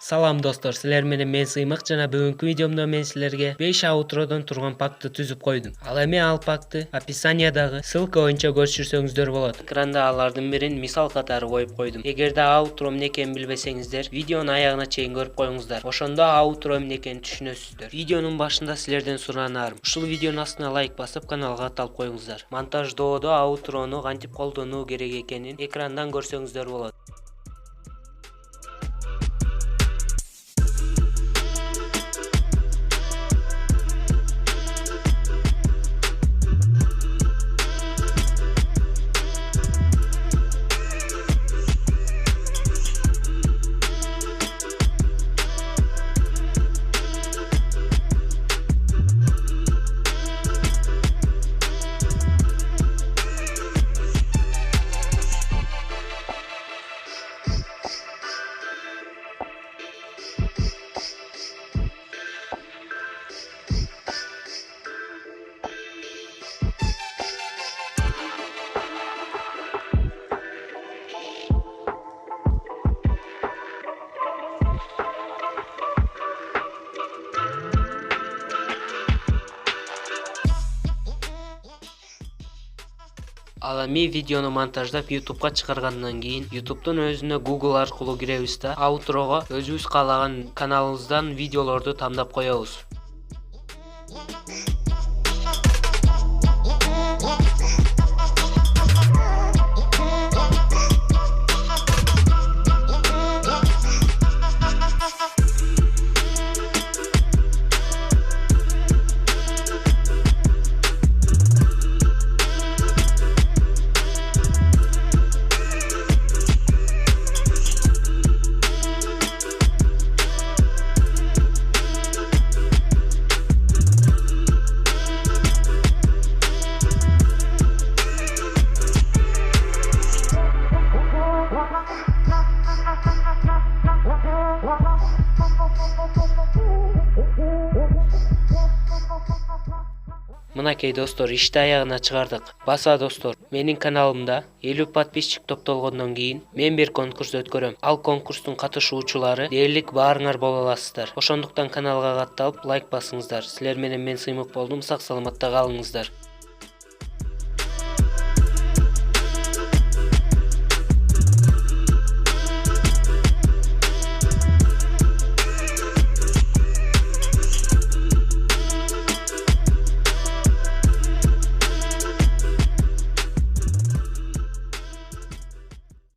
Салам достор, силер менен мен Syimyk жана бүгүнкү видеомдо мен силерге 5 аутродон турган пакты түзүп койдум. Ал эми ал пакты описаниядагы ссылка боюнча көрүшүрсөңүздөр болот. Экранда алардын бирин мисал катары коюп койдум. Эгерде аутро эмне экенин билбесеңиздер, видеону аягына чейин көрүп коюңуздар. Ошондо аутро эмне экенин түшүнөсүздөр. Видеонун башында силерден суранарым, ушул видеонун астына лайк басып каналга катталып коюңуздар. Монтаждоодо аутрону кантип колдонуу керек экенин экрандан көрсөңүздөр болот. Ал эми видеону монтаждап YouTube'га чыгаргандан кийин YouTube'дун өзүнө Google аркылуу киребиз да аутрого өзүбүз каалаган каналыбыздан видеолорду тандап коебуз. Мынакей достор, ишти аягына чыгардык. Баса достор, менин каналымда 50 подписчик топтолгондон кийин мен бир конкурс өткөрөм. Ал конкурстун катышуучулары дээрлик баарыңар боло аласыздар. Ошондуктан каналга катталып лайк басыңыздар. Силер менен мен Syimyk болдум. Сак саламатта калыңыздар.